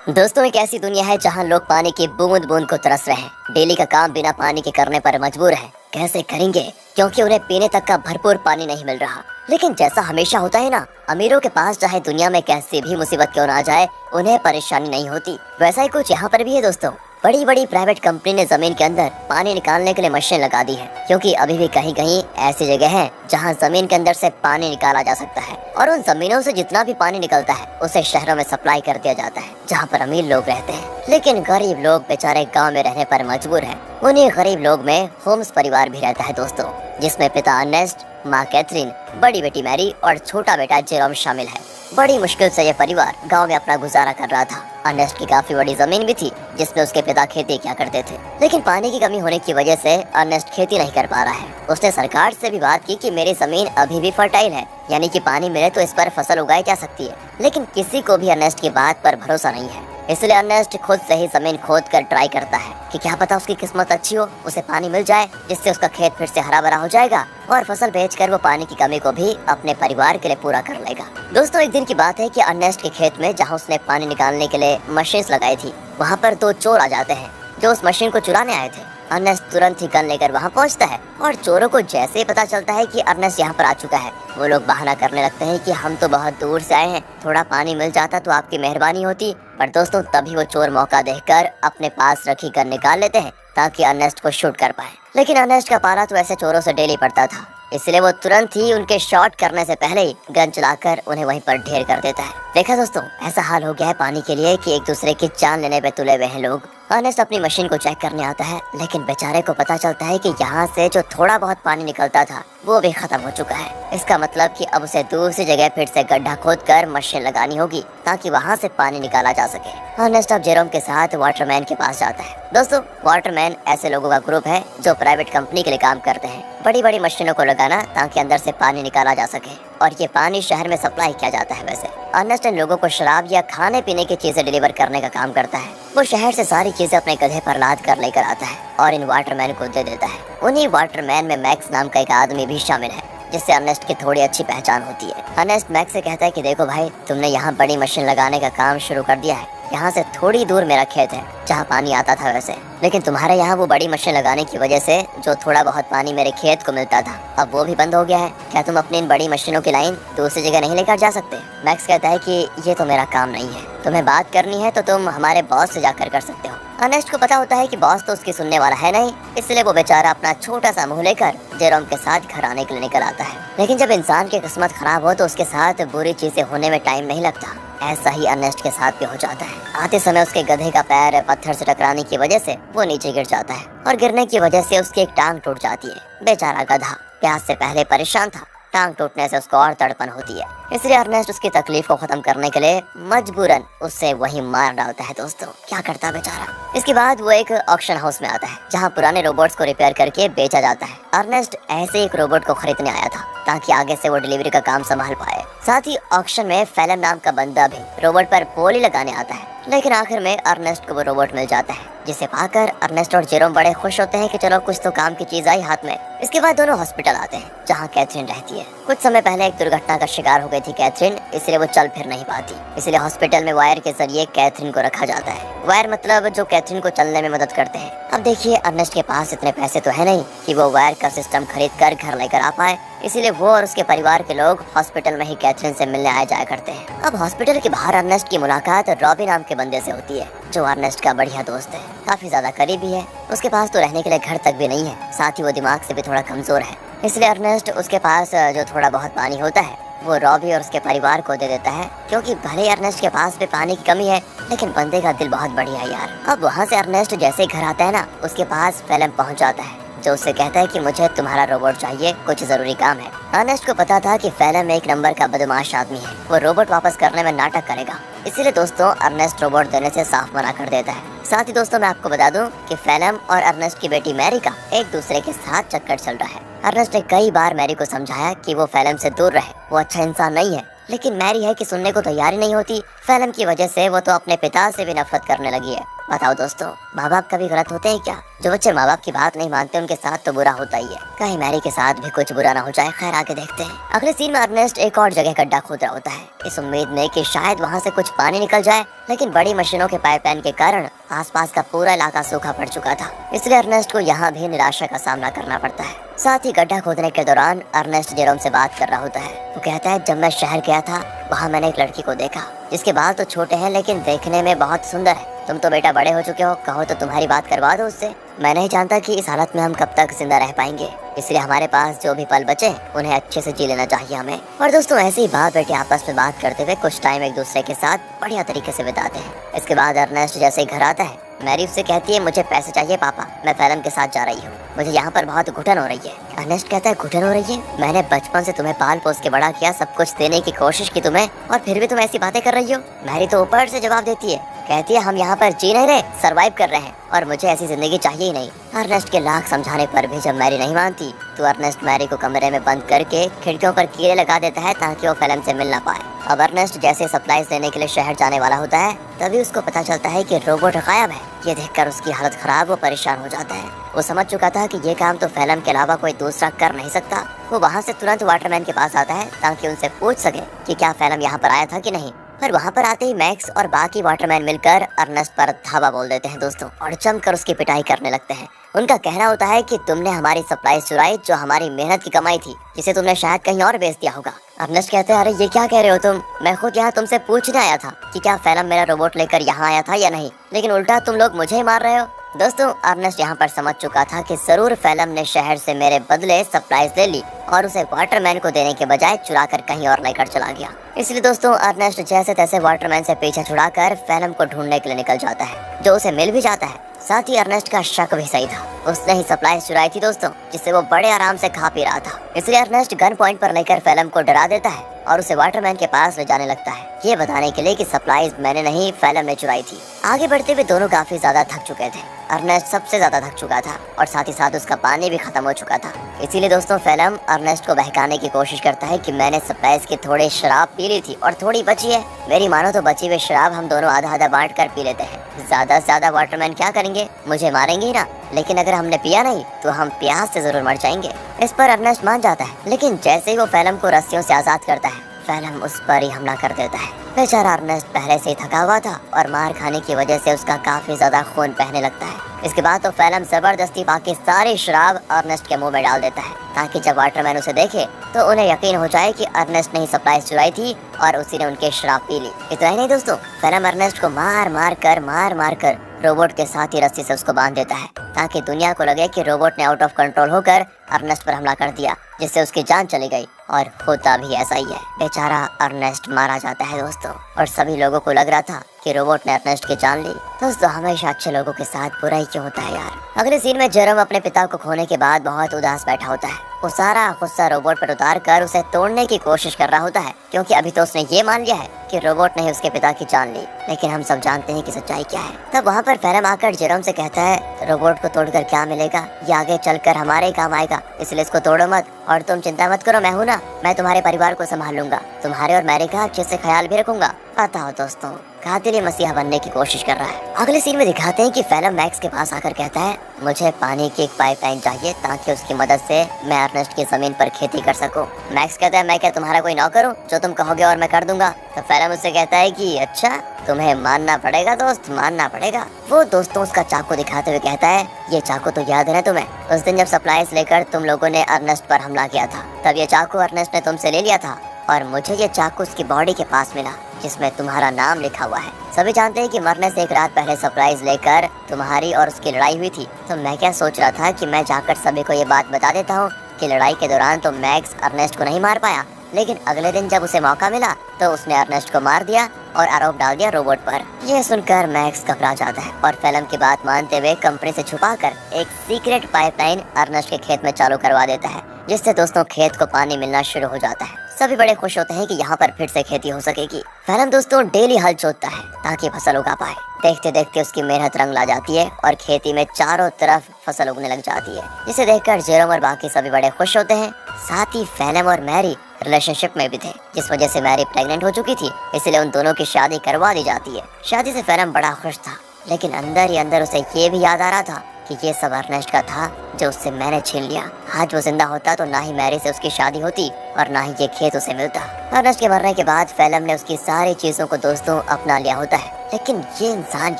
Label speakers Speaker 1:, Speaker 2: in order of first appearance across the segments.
Speaker 1: दोस्तों, एक ऐसी दुनिया है जहां लोग पानी की बूंद बूंद को तरस रहे हैं। डेली का काम बिना पानी के करने पर मजबूर हैं। कैसे करेंगे, क्योंकि उन्हें पीने तक का भरपूर पानी नहीं मिल रहा। लेकिन जैसा हमेशा होता है ना, अमीरों के पास चाहे दुनिया में कैसी भी मुसीबत क्यों ना आ जाए, उन्हें परेशानी नहीं होती। वैसा ही कुछ यहाँ पर भी है दोस्तों। बड़ी बड़ी प्राइवेट कंपनी ने जमीन के अंदर पानी निकालने के लिए मशीन लगा दी है, क्योंकि अभी भी कहीं कहीं ऐसी जगह है जहां जमीन के अंदर से पानी निकाला जा सकता है। और उन जमीनों से जितना भी पानी निकलता है उसे शहरों में सप्लाई कर दिया जाता है, जहां पर अमीर लोग रहते हैं। लेकिन गरीब लोग बेचारे गांव में रहने पर मजबूर हैं। उन्हीं गरीब लोग में होम्स परिवार भी रहता है दोस्तों, जिसमें पिता अर्नेस्ट, माँ कैथरीन, बड़ी बेटी मैरी और छोटा बेटा जेरोम शामिल है। बड़ी मुश्किल से ये परिवार गांव में अपना गुजारा कर रहा था। अर्नेस्ट की काफी बड़ी जमीन भी थी, जिसमें उसके पिता खेती किया करते थे। लेकिन पानी की कमी होने की वजह से अर्नेस्ट खेती नहीं कर पा रहा है। उसने सरकार से भी बात की कि मेरी जमीन अभी भी फर्टाइल है, यानी कि पानी मिले तो इस पर फसल उगाई जा सकती है। लेकिन किसी को भी अर्नेस्ट की बात पर भरोसा नहीं है। इसलिए अर्नेस्ट खुद से ही जमीन खोद कर ट्राई करता है कि क्या पता उसकी किस्मत अच्छी हो, उसे पानी मिल जाए, जिससे उसका खेत फिर से हरा भरा हो जाएगा और फसल बेचकर वो पानी की कमी को भी अपने परिवार के लिए पूरा कर लेगा। दोस्तों, एक दिन की बात है कि अर्नेस्ट के खेत में जहाँ उसने पानी निकालने के लिए मशीन लगाई थी, वहाँ पर दो चोर आ जाते हैं जो उस मशीन को चुराने आए थे। अर्नेस्ट तुरंत ही गन लेकर वहाँ पहुँचता है और चोरों को जैसे ही पता चलता है कि अर्नेस्ट यहाँ पर आ चुका है, वो लोग बहाना करने लगते हैं कि हम तो बहुत दूर से आए हैं, थोड़ा पानी मिल जाता तो आपकी मेहरबानी होती। पर दोस्तों, तभी वो चोर मौका देखकर अपने पास रखी गन निकाल लेते हैं ताकि अर्नेस्ट को शूट कर पाए। लेकिन अर्नेस्ट का पारा तो ऐसे चोरों से डेली पड़ता था, इसलिए वो तुरंत ही उनके शॉट करने से पहले ही गन चलाकर उन्हें वहीं पर ढेर कर देता है। देखा दोस्तों, ऐसा हाल हो गया है पानी के लिए कि एक दूसरे की जान लेने पे तुले हुए हैं लोग। अर्नेस्ट अपनी मशीन को चेक करने आता है, लेकिन बेचारे को पता चलता है कि यहाँ से जो थोड़ा बहुत पानी निकलता था वो भी खत्म हो चुका है। इसका मतलब कि अब उसे दूसरी जगह फिर से गड्ढा खोदकर मशीन लगानी होगी ताकि वहाँ से पानी निकाला जा सके। अर्नेस्ट अब जेरोम के साथ वाटरमैन के पास जाता है। दोस्तों, वाटरमैन ऐसे लोगों का ग्रुप है जो प्राइवेट कंपनी के लिए काम करते हैं, बड़ी बड़ी मशीनों को लगाना ताकि अंदर से पानी निकाला जा सके, और ये पानी शहर में सप्लाई किया जाता है। वैसे अर्नेस्ट इन लोगों को शराब या खाने पीने की चीजें डिलीवर करने का काम करता है। वो शहर से सारी चीजें अपने गधे पर लाद कर लेकर आता है और इन वाटरमैन को दे देता है। उन्हीं वाटरमैन में मैक्स नाम का एक आदमी भी शामिल है, जिससे अर्नेस्ट की थोड़ी अच्छी पहचान होती है। अर्नेस्ट मैक्स से कहता है कि देखो भाई, तुमने यहाँ बड़ी मशीन लगाने का काम शुरू कर दिया है। यहाँ से थोड़ी दूर मेरा खेत है जहाँ पानी आता था वैसे, लेकिन तुम्हारे यहाँ वो बड़ी मशीन लगाने की वजह से जो थोड़ा बहुत पानी मेरे खेत को मिलता था, अब वो भी बंद हो गया है। क्या तुम अपनी इन बड़ी मशीनों की लाइन दूसरी जगह नहीं लेकर जा सकते? मैक्स कहता है कि ये तो मेरा काम नहीं है, तुम्हें बात करनी है तो तुम हमारे बॉस से जाकर कर सकते हो। अर्नेस्ट को पता होता है कि बॉस तो उसकी सुनने वाला है नहीं, इसलिए वो बेचारा अपना छोटा सा मुंह लेकर जेरोम के साथ घर आने के लिए निकल आता है। लेकिन जब इंसान की किस्मत खराब हो तो उसके साथ बुरी चीजें होने में टाइम नहीं लगता। ऐसा ही अर्नेस्ट के साथ भी हो जाता है। आते समय उसके गधे का पैर पत्थर से टकराने की वजह से वो नीचे गिर जाता है और गिरने की वजह से उसकी एक टांग टूट जाती है। बेचारा गधा प्यास से पहले परेशान था, टांग टूटने से उसको और तड़पन होती है, इसलिए अर्नेस्ट उसकी तकलीफ को खत्म करने के लिए मजबूरन उससे वही मार डालता है। दोस्तों, क्या करता बेचारा। इसके बाद वो एक ऑक्शन हाउस में आता है जहाँ पुराने रोबोट्स को रिपेयर करके बेचा जाता है। अर्नेस्ट ऐसे एक रोबोट को खरीदने आया था ताकि आगे से वो डिलीवरी का काम संभाल पाए। साथ ही ऑक्शन में फेलम नाम का बंदा भी रोबोट पर बोली लगाने आता है, लेकिन आखिर में अर्नेस्ट को वो रोबोट मिल जाता है, जिसे पाकर अर्नेस्ट और जेरोम बड़े खुश होते हैं कि चलो कुछ तो काम की चीज आई हाथ में। इसके बाद दोनों हॉस्पिटल आते हैं जहाँ कैथरीन रहती है। कुछ समय पहले एक दुर्घटना का शिकार हो गई थी कैथरीन, इसलिए वो चल फिर नहीं पाती, इसलिए हॉस्पिटल में वायर के जरिए कैथरीन को रखा जाता है। वायर मतलब जो कैथरीन को चलने में मदद करते हैं। अब देखिए, अर्नेस्ट के पास इतने पैसे तो है नहीं कि वो वायर का सिस्टम खरीद कर घर लेकर आ पाए, इसीलिए वो और उसके परिवार के लोग हॉस्पिटल में ही कैथरीन से मिलने आया जाया करते हैं। अब हॉस्पिटल के बाहर अर्नेस्ट की मुलाकात रॉबी नाम के बंदे से होती है, जो अर्नेस्ट का बढ़िया दोस्त है, काफी ज्यादा करीबी है। उसके पास तो रहने के लिए घर तक भी नहीं है, साथ ही वो दिमाग से भी थोड़ा कमजोर है, इसलिए अर्नेस्ट उसके पास जो थोड़ा बहुत पानी होता है वो रॉबी और उसके परिवार को दे देता है, क्योंकि भले अर्नेस्ट के पास भी पानी की कमी है, लेकिन बंदे का दिल बहुत बढ़िया है यार। अब वहाँ से अर्नेस्ट जैसे घर आता है ना, उसके पास फेलम पहुँच जाता है, जो उससे कहता है कि मुझे तुम्हारा रोबोट चाहिए, कुछ जरूरी काम है। अर्नेस्ट को पता था कि फेलम एक नंबर का बदमाश आदमी है, वो रोबोट वापस करने में नाटक करेगा, इसीलिए दोस्तों अर्नेस्ट रोबोट देने से साफ मना कर देता है। साथ ही दोस्तों, मैं आपको बता दूं कि फेलम और अर्नेस्ट की बेटी मैरी का एक दूसरे के साथ चक्कर चल रहा है। अर्नेस्ट ने कई बार मैरी को समझाया कि वो फेलम से दूर रहे, वो अच्छा इंसान नहीं है, लेकिन मैरी है कि सुनने को तैयार ही नहीं होती। फेलम की वजह से वो तो अपने पिता से भी नफरत करने लगी है। बताओ दोस्तों, माँ बाप कभी गलत होते हैं क्या? जो बच्चे माँ बाप की बात नहीं मानते उनके साथ तो बुरा होता ही है। कहीं मैरी के साथ भी कुछ बुरा ना हो जाए। खैर आगे देखते हैं। अगले सीन में अर्नेस्ट एक और जगह गड्ढा खोद रहा होता है, इस उम्मीद में कि शायद वहाँ से कुछ पानी निकल जाए, लेकिन बड़ी मशीनों के पाइपलाइन के कारण आसपास का पूरा इलाका सूखा पड़ चुका था। इसलिए अर्नेस्ट को यहाँ भी निराशा का सामना करना पड़ता है। साथ ही गड्ढा खोदने के दौरान अर्नेस्ट जेरोम से बात कर रहा होता है। वो कहता है, जब मैं शहर गया था वहाँ मैंने एक लड़की को देखा जिसके बाल तो छोटे हैं लेकिन देखने में बहुत सुंदर है। तुम तो बेटा बड़े हो चुके हो, कहो तो तुम्हारी बात करवा दो उससे। मैं नहीं जानता कि इस हालत में हम कब तक जिंदा रह पाएंगे, इसलिए हमारे पास जो भी पल बचे उन्हें अच्छे से जी लेना चाहिए हमें। और दोस्तों ऐसे ही बात बेटे आपस में बात करते हुए कुछ टाइम एक दूसरे के साथ बढ़िया तरीके से बिताते हैं। इसके बाद अर्नेस्ट जैसे ही घर आता है, मैरी उससे कहती है, मुझे पैसे चाहिए पापा, मैं फैलम के साथ जा रही हूँ, मुझे यहाँ पर बहुत घुटन हो रही है। अर्नेस्ट कहता है, घुटन हो रही है? मैंने बचपन से तुम्हें पाल पोस के बड़ा किया, सब कुछ देने की कोशिश की तुम्हें, और फिर भी तुम ऐसी बातें कर रही हो? मैरी तो ऊपर से जवाब देती है, कहती है, हम यहाँ पर जी नहीं रहे, सरवाइव कर रहे हैं और मुझे ऐसी जिंदगी चाहिए ही नहीं। अर्नेस्ट के लाख समझाने पर भी जब मैरी नहीं मानती तो अर्नेस्ट मैरी को कमरे में बंद करके खिड़कियों पर कीड़े लगा देता है ताकि वो फैलम से मिल ना पाए। अब अर्नेस्ट जैसे सप्लाईज लेने के लिए शहर जाने वाला होता है, तभी उसको पता चलता है कि रोबोट गायब है। ये देखकर उसकी हालत खराब, वो परेशान हो जाता है। वो समझ चुका था कि ये काम तो फैलम के अलावा कोई दूसरा कर नहीं सकता। वो वहाँ से तुरंत वाटरमैन के पास आता है ताकि उनसे पूछ सके कि क्या फैलम यहाँ पर आया था कि नहीं। पर वहाँ पर आते ही मैक्स और बाकी वाटरमैन मिलकर अर्नेस्ट पर धावा बोल देते हैं दोस्तों, और जमकर उसकी पिटाई करने लगते हैं। उनका कहना होता है कि तुमने हमारी सप्लाई चुराई, जो हमारी मेहनत की कमाई थी, जिसे तुमने शायद कहीं और बेच दिया होगा। अर्नेस्ट कहते हैं, अरे ये क्या कह रहे हो तुम? मैं खुद यहाँ तुमसे पूछने आया था कि क्या फैलम मेरा रोबोट लेकर यहाँ आया था या नहीं, लेकिन उल्टा तुम लोग मुझे ही मार रहे हो। दोस्तों अर्नेस्ट यहाँ पर समझ चुका था कि जरूर फैलम ने शहर से मेरे बदले सप्लाईज ले ली और उसे वाटरमैन को देने के बजाय चुरा कर कहीं और लेकर चला गया। इसलिए दोस्तों अर्नेस्ट जैसे तैसे वाटरमैन से पीछे छुड़ाकर फैलम को ढूंढने के लिए निकल जाता है, जो उसे मिल भी जाता है। साथ ही अर्नेस्ट का शक भी सही था, उसने ही सप्लाईज चुराई थी दोस्तों, जिससे वो बड़े आराम से खा पी रहा था। इसलिए अर्नेस्ट गन पॉइंट पर लेकर फैलम को डरा देता है और उसे वाटरमैन के पास ले जाने लगता है, ये बताने के लिए कि सप्लाईज मैंने नहीं फैलम ने चुराई थी। आगे बढ़ते हुए दोनों काफी ज्यादा थक चुके थे। अर्नेस्ट सबसे ज्यादा थक चुका था और साथ ही साथ उसका पानी भी खत्म हो चुका था। इसीलिए दोस्तों फैलम अर्नेस्ट को बहकाने की कोशिश करता है कि मैंने सप्लाईज की थोड़ी शराब पी ली थी और थोड़ी बची है, मेरी मानो तो बची हुई शराब हम दोनों आधा आधा बांट कर पी लेते हैं। ज्यादा से ज्यादा वाटरमैन क्या करेंगे, मुझे मारेंगे ही ना, लेकिन अगर हमने पिया नहीं तो हम प्यास से जरूर मर जाएंगे। इस पर अर्नेस्ट मान जाता है, लेकिन जैसे ही वो फैलम को रस्सियों से आजाद करता है, फैलम उस पर ही हमला कर देता है। बेचारा अर्नेस्ट पहले से ही थका हुआ था और मार खाने की वजह से उसका काफी ज्यादा खून बहने लगता है। इसके बाद तो फैलम जबरदस्ती बाकी सारी शराब अर्नेस्ट के मुंह में डाल देता है, ताकि जब वाटरमैन उसे देखे तो उन्हें यकीन हो जाए कि अर्नेस्ट ने ही सप्लाई चुराई थी और उसी ने उनकी शराब पी ली। इतना ही नहीं दोस्तों, फैलम अर्नेस्ट को मार मार कर रोबोट के साथ ही रस्सी से उसको बांध देता है, ताकि दुनिया को लगे कि रोबोट ने आउट ऑफ कंट्रोल होकर अर्नेस्ट पर हमला कर दिया, जिससे उसकी जान चली गई। और होता भी ऐसा ही है, बेचारा अर्नेस्ट मारा जाता है दोस्तों। और सभी लोगों को लग रहा था कि रोबोट ने अर्नेस्ट की जान ली। दोस्तों हमेशा अच्छे लोगों के साथ बुरा ही क्यों होता है यार। अगले सीन में जेरोम अपने पिता को खोने के बाद बहुत उदास बैठा होता है। वो सारा गुस्सा रोबोट पर उतार कर उसे तोड़ने की कोशिश कर रहा होता है, क्योंकि अभी तो उसने ये मान लिया है कि रोबोट ने ही उसके पिता की जान ली। लेकिन हम सब जानते हैं कि सच्चाई क्या है। तब वहाँ पर फैलम आकर जेरोम से कहता है, रोबोट को तोड़कर क्या मिलेगा, ये आगे चलकर हमारे ही काम आएगा, इसलिए इसको तोड़ो मत और तुम चिंता मत करो, मैं हूँ ना, मैं तुम्हारे परिवार को संभाल लूंगा, तुम्हारे और मैरी का अच्छे से ख्याल भी रखूंगा। बताओ दोस्तों, कातिल मसीहा बनने की कोशिश कर रहा है। अगले सीन में दिखाते हैं कि फैलम मैक्स के पास आकर कहता है, मुझे पानी की एक पाइपलाइन चाहिए ताकि उसकी मदद से मैं अर्नेस्ट की जमीन पर खेती कर सकूं। मैक्स कहता है, मैं क्या तुम्हारा कोई नौकर हूँ, जो तुम कहोगे और मैं कर दूंगा। तो फैलम उससे कहता है कि अच्छा, तुम्हें मानना पड़ेगा दोस्त, मानना पड़ेगा। वो दोस्तों उसका चाकू दिखाते हुए कहता है, ये चाकू तो याद है ना तुम्हें, उस दिन जब सप्लाईज लेकर तुम लोगों ने अर्नेस्ट पर हमला किया था, तब ये चाकू अर्नेस्ट ने तुमसे ले लिया था और मुझे ये चाकू उसकी बॉडी के पास मिला जिसमें तुम्हारा नाम लिखा हुआ है। सभी जानते हैं कि मरने से एक रात पहले सरप्राइज लेकर तुम्हारी और उसकी लड़ाई हुई थी। तो मैं क्या सोच रहा था कि मैं जाकर सभी को ये बात बता देता हूँ कि लड़ाई के दौरान तो मैक्स अर्नेस्ट को नहीं मार पाया, लेकिन अगले दिन जब उसे मौका मिला तो उसने अर्नेस्ट को मार दिया और आरोप डाल दिया रोबोट पर। ये सुनकर मैक्स घबरा जाता है और फैलम की बात मानते हुए कंपनी से छुपाकर एक सीक्रेट पाइपलाइन अर्नेस्ट के खेत में चालू करवा देता है, जिससे दोस्तों खेत को पानी मिलना शुरू हो जाता है। सभी बड़े खुश होते हैं कि यहाँ पर फिर से खेती हो सकेगी। फैलम दोस्तों डेली हल जोतता है ताकि फसल उगा पाए। देखते देखते उसकी मेहनत रंग ला जाती है और खेती में चारों तरफ फसल उगने लग जाती है, जिसे देखकर जेरोम और बाकी सभी बड़े खुश होते हैं। साथ ही फैलम और मैरी रिलेशनशिप में भी थे, जिस वजह से मैरी प्रेग्नेंट हो चुकी थी, इसलिए उन दोनों की शादी करवा दी जाती है। शादी से फैलम बड़ा खुश था लेकिन अंदर ही अंदर उसे ये भी याद आ रहा था कि ये सब अर्नेस्ट का था जो उससे मैंने छीन लिया। आज वो जिंदा होता तो ना ही मैरी से उसकी शादी होती और ना ही ये खेत उसे मिलता। अर्नेस्ट के मरने के बाद फेलम ने उसकी सारी चीजों को दोस्तों अपना लिया होता है, लेकिन ये इंसान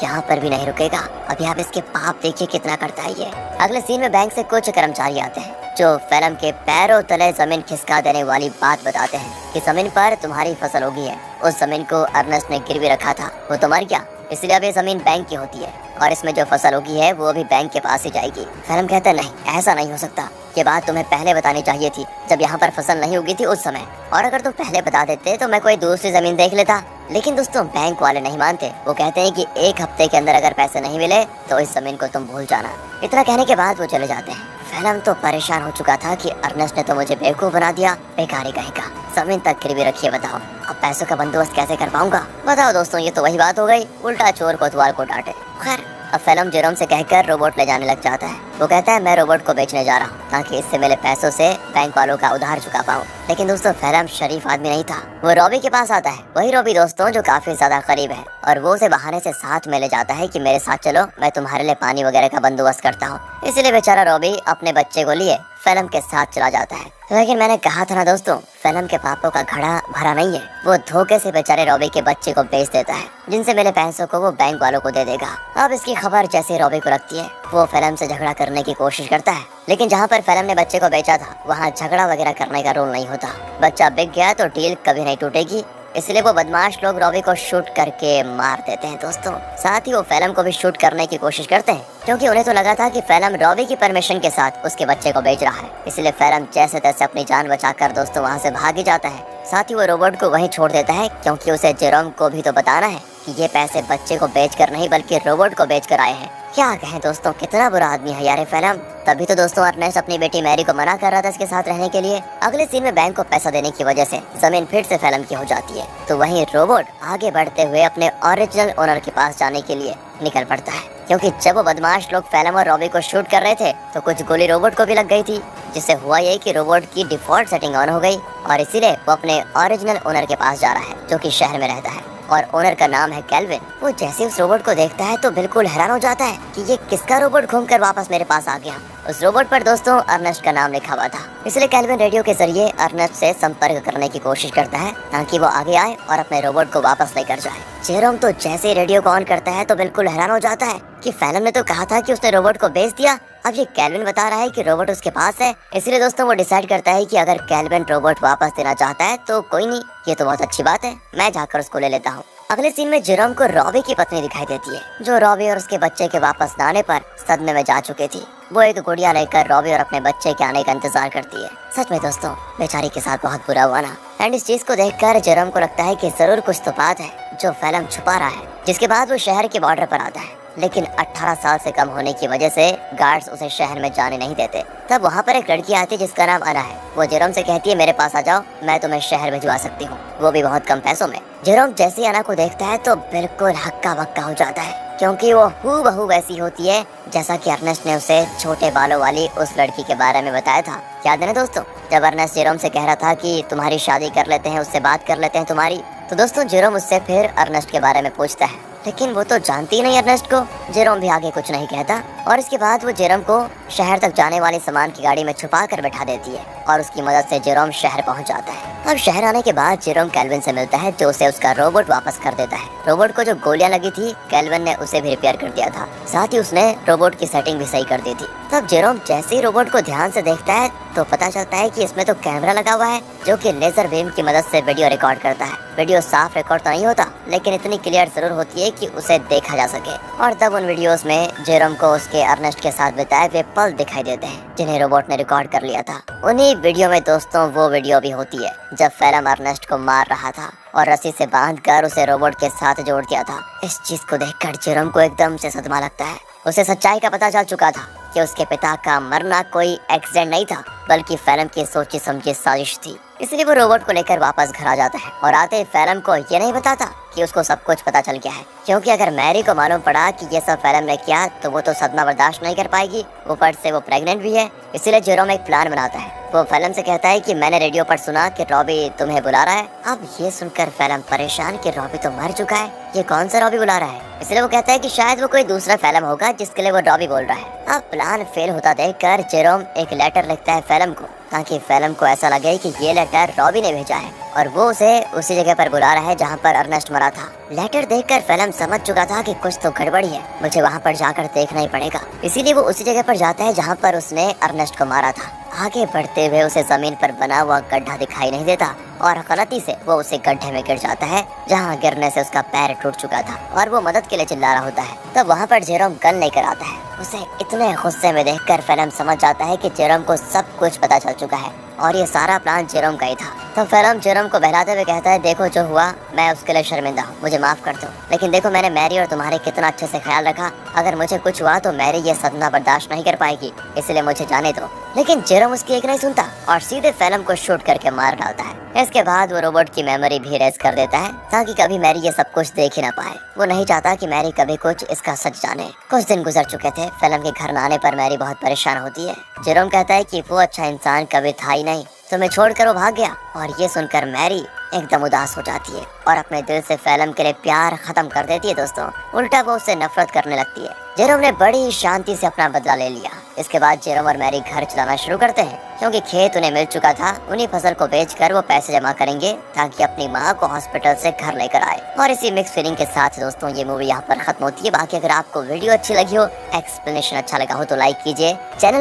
Speaker 1: यहाँ पर भी नहीं रुकेगा। अभी आप इसके पाप देखिए कितना करता है ये। अगले सीन में बैंक से कुछ कर्मचारी आते हैं जो फेलम के पैरों तले जमीन खिसका देने वाली बात बताते हैं कि जमीन पर तुम्हारी फसल होगी है। उस जमीन को अर्नेस्ट ने गिरवी रखा था, वो तो मर गया, इसलिए अब ये जमीन बैंक की होती है और इसमें जो फसल होगी है वो भी बैंक के पास ही जाएगी। फेलम कहता है नहीं, ऐसा नहीं हो सकता, ये बात तुम्हें पहले बतानी चाहिए थी जब यहाँ पर फसल नहीं उगी थी उस समय, और अगर तुम पहले बता देते तो मैं कोई दूसरी जमीन देख लेता। लेकिन दोस्तों बैंक वाले नहीं मानते, वो कहते हैं कि 1 हफ्ते के अंदर अगर पैसे नहीं मिले तो इस जमीन को तुम भूल जाना। इतना कहने के बाद वो चले जाते हैं। फेलम तो परेशान हो चुका था कि अर्नेस्ट ने तो मुझे बेवकूफ बना दिया, बेकारी कहेगा, जमीन तक गिरवी रखी है, बताओ अब पैसों का बंदोबस्त कैसे कर पाऊंगा। बताओ दोस्तों, ये तो वही बात हो गई, उल्टा चोर कोतवाल को डांटे। खैर अब फेलम जेरोम से कहकर रोबोट ले जाने लग जाता है। वो कहता है मैं रोबोट को बेचने जा रहा हूँ ताकि इससे मिले पैसों से बैंक वालों का उधार चुका पाऊँ। लेकिन दोस्तों फेलम शरीफ आदमी नहीं था, वो रॉबी के पास आता है, वही रॉबी दोस्तों जो काफी ज्यादा करीब है, और वो उसे बहाने से साथ में ले जाता है कि मेरे साथ चलो, मैं तुम्हारे लिए पानी वगैरह का बंदोबस्त करता हूँ। इसलिए बेचारा रॉबी अपने बच्चे को लिए फेलम के साथ चला जाता है। लेकिन मैंने कहा था ना दोस्तों, फेलम के पापों का घड़ा भरा नहीं है। वो धोखे से बेचारे रॉबी के बच्चे को बेच देता है, जिनसे मिले पैसों को वो बैंक वालों को दे देगा। अब इसकी खबर जैसे रॉबी को लगती है, वो फेलम से झगड़ा करने की कोशिश करता है, लेकिन जहाँ पर फेलम ने बच्चे को बेचा था वहाँ झगड़ा वगैरह करने का रूल नहीं होता। बच्चा बिक गया तो डील कभी नहीं टूटेगी, इसलिए वो बदमाश लोग रॉबी को शूट करके मार देते हैं दोस्तों। साथ ही वो फेलम को भी शूट करने की कोशिश करते हैं, क्योंकि उन्हें तो लगा था कि फेलम रॉबी की परमिशन के साथ उसके बच्चे को बेच रहा है। इसलिए फेलम जैसे तैसे अपनी जान बचाकर दोस्तों वहाँ से भाग ही जाता है। साथ ही वो रोबोट को वहीं छोड़ देता है, क्योंकि उसे जेरोम को भी तो बताना है कि ये पैसे बच्चे को बेचकर नहीं बल्कि रोबोट को बेचकर आए हैं। क्या कहें दोस्तों, कितना बुरा आदमी है यार फेलम। तभी तो दोस्तों अर्नेस्ट अपनी बेटी मैरी को मना कर रहा था इसके साथ रहने के लिए। अगले सीन में बैंक को पैसा देने की वजह से जमीन फिर से फेलम की हो जाती है, तो वहीं रोबोट आगे बढ़ते हुए अपने ओरिजिनल ओनर के पास जाने के लिए निकल पड़ता है, क्योंकि जब वो बदमाश लोग फेलम और रॉबी को शूट कर रहे थे तो कुछ गोली रोबोट को भी लग गई थी, जिससे हुआ ये कि रोबोट की डिफॉल्ट सेटिंग ऑन हो गई और इसीलिए वो अपने ओरिजिनल ओनर के पास जा रहा है जो कि शहर में रहता है और ओनर का नाम है कैल्विन। वो जैसे उस रोबोट को देखता है तो बिल्कुल हैरान हो जाता है कि ये किसका रोबोट घूमकर वापस मेरे पास आ गया। उस रोबोट पर दोस्तों अर्नेस्ट का नाम लिखा हुआ था, इसलिए कैल्विन रेडियो के जरिए अर्नेस्ट से संपर्क करने की कोशिश करता है ताकि वो आगे आए और अपने रोबोट को वापस लेकर जाए। जेरोम तो जैसे ही रेडियो को ऑन करता है तो बिल्कुल हैरान हो जाता है कि फेलम ने तो कहा था कि उसने रोबोट को बेच दिया, अब ये कैल्विन बता रहा है कि रोबोट उसके पास है। इसलिए दोस्तों वो डिसाइड करता है कि अगर कैल्विन रोबोट वापस देना चाहता है तो कोई नहीं, ये तो बहुत अच्छी बात है, मैं जाकर उसको ले लेता हूँ। अगले सीन में जेरोम को रॉबी की पत्नी दिखाई देती है, जो रॉबी और उसके बच्चे के वापस न आने पर सदमे में जा चुकी थी। वो एक गुड़िया लेकर रॉबी और अपने बच्चे के आने का इंतजार करती है। सच में दोस्तों बेचारी के साथ बहुत बुरा हुआ ना। एंड इस चीज को देखकर जेरोम को लगता है कि जरूर कुछ तो बात है जो फेलम छुपा रहा है। जिसके बाद वो शहर के बॉर्डर पर आता है, लेकिन 18 साल से कम होने की वजह से गार्ड्स उसे शहर में जाने नहीं देते। तब वहाँ पर एक लड़की आती है जिसका नाम अना है। वो जेरोम से कहती है मेरे पास आ जाओ, मैं तुम्हें शहर भिजवा सकती हूँ, वो भी बहुत कम पैसों में। जेरोम जैसे ही अना को देखता है तो बिल्कुल हक्का बक्का हो जाता है, क्योंकि वो हूबहू वैसी होती है जैसा कि अर्नेस्ट ने उसे छोटे बालों वाली उस लड़की के बारे में बताया था। याद है ना दोस्तों, जब अर्नेस्ट जेरोम से कह रहा था कि तुम्हारी शादी कर लेते हैं, उससे बात कर लेते हैं तुम्हारी, तो दोस्तों जेरोम उससे फिर अर्नेस्ट के बारे में पूछता है, लेकिन वो तो जानती ही नहीं अर्नेस्ट को। जेरोम भी आगे कुछ नहीं कहता और इसके बाद वो जेरोम को शहर तक जाने वाले सामान की गाड़ी में छुपा कर बैठा देती है और उसकी मदद से जेरोम शहर पहुंच जाता है। अब शहर आने के बाद जेरोम कैल्विन से मिलता है, जो उसे उसका रोबोट वापस कर देता है। रोबोट को जो गोलियां लगी थी कैल्विन ने उसे भी रिपेयर कर दिया था, साथ ही उसने रोबोट की सेटिंग भी सही कर दी थी। तब जेरोम जैसे ही रोबोट को ध्यान से देखता है तो पता चलता है कि इसमें तो कैमरा लगा हुआ है जो कि लेजर बीम की मदद से वीडियो रिकॉर्ड करता है। वीडियो साफ रिकॉर्ड तो नहीं होता, लेकिन इतनी क्लियर जरूर होती है कि उसे देखा जा सके। और तब उन वीडियोस में जेरोम को उसके अर्नेस्ट के साथ बिताए वे पल दिखाई देते हैं जिन्हें रोबोट ने रिकॉर्ड कर लिया था। उन्हीं वीडियो में दोस्तों वो वीडियो भी होती है जब फेलम अर्नेस्ट को मार रहा था और रस्सी से बांधकर उसे रोबोट के साथ जोड़ दिया था। इस चीज को देखकर जेरोम को एकदम से सदमा लगता है। उसे सच्चाई का पता चल चुका था कि उसके पिता का मरना कोई एक्सीडेंट नहीं था, बल्कि फेलम की सोची समझी साजिश थी। इसलिए वो रोबोट को लेकर वापस घर आ जाता है और आते ही फेलम को ये नहीं बताता कि उसको सब कुछ पता चल गया है, क्योंकि अगर मैरी को मालूम पड़ा कि ये सब फेलम ने किया तो वो तो सदमा बर्दाश्त नहीं कर पाएगी। ऊपर से वो प्रेग्नेंट भी है। इसीलिए जेरोम एक प्लान बनाता है। वो फेलम से कहता है कि मैंने रेडियो पर सुना कि रॉबी तुम्हें बुला रहा है। अब ये सुनकर फेलम परेशान कि रॉबी तो मर चुका है, ये कौन सा रॉबी बुला रहा है। इसलिए वो कहता है कि शायद वो कोई दूसरा फेलम होगा जिसके लिए वो रॉबी बोल रहा है। अब प्लान फेल होता देखकर जेरोम एक लेटर लिखता है फेलम को, ताकि फेलम को ऐसा लगे कि ये लेटर रॉबी ने भेजा है और वो उसे उसी जगह पर बुला रहा है जहाँ पर अर्नेस्ट मरा था। लेटर देखकर फेलम समझ चुका था कि कुछ तो गड़बड़ी है, मुझे वहाँ पर जाकर देखना ही पड़ेगा। इसीलिए वो उसी जगह पर जाता है जहाँ पर उसने अर्नेस्ट को मारा था। आगे बढ़ते हुए उसे जमीन पर बना हुआ गड्ढा दिखाई नहीं देता और गलती से वो उसे गड्ढे में गिर जाता है, जहाँ गिरने से उसका पैर टूट चुका था और वो मदद के लिए चिल्ला रहा होता है। तब वहाँ पर जेरोम गन लेकर आता है। उसे इतने गुस्से में देखकर फेलम समझ जाता है कि जेरोम को सब कुछ पता चल चुका है और ये सारा प्लान जेरोम का ही था। तो फेलम जेरोम को बहलाते हुए कहता है, देखो जो हुआ मैं उसके लिए शर्मिंदा हूँ, मुझे माफ कर दो, लेकिन देखो मैंने मैरी और तुम्हारे कितना अच्छे से ख्याल रखा। अगर मुझे कुछ हुआ तो मैरी ये सदमा बर्दाश्त नहीं कर पाएगी, इसलिए मुझे जाने दो। लेकिन जेरोम उसकी एक नहीं सुनता और सीधे फेलम को शूट करके मार डालता है। इसके बाद वो रोबोट की मेमोरी भी रेस कर देता है ताकि कभी मैरी ये सब कुछ देख ही ना पाए। वो नहीं चाहता कि मैरी कभी कुछ इसका सच जाने। कुछ दिन गुजर चुके थे। फेलम के घर न आने पर मैरी बहुत परेशान होती है। जेरोम कहता है कि वो अच्छा इंसान कभी था ही नहीं, तुम्हें छोड़कर वो भाग गया। और ये सुनकर मैरी एकदम उदास हो जाती है और अपने दिल से फेलम के लिए प्यार खत्म कर देती है। दोस्तों, उल्टा वो उससे नफरत करने लगती है। जेरोम ने बड़ी शांति से अपना बदला ले लिया। इसके बाद जेरोम और मैरी घर चलाना शुरू करते हैं, क्योंकि खेत उन्हें मिल चुका था। उन्हीं फसल को बेचकर वो पैसे जमा करेंगे ताकि अपनी माँ को हॉस्पिटल से घर लेकर आए। और इसी मिक्स फीलिंग के साथ दोस्तों ये मूवी यहाँ पर खत्म होती है। बाकी अगर आपको वीडियो अच्छी लगी हो, एक्सप्लेनेशन अच्छा लगा हो तो लाइक कीजिए, चैनल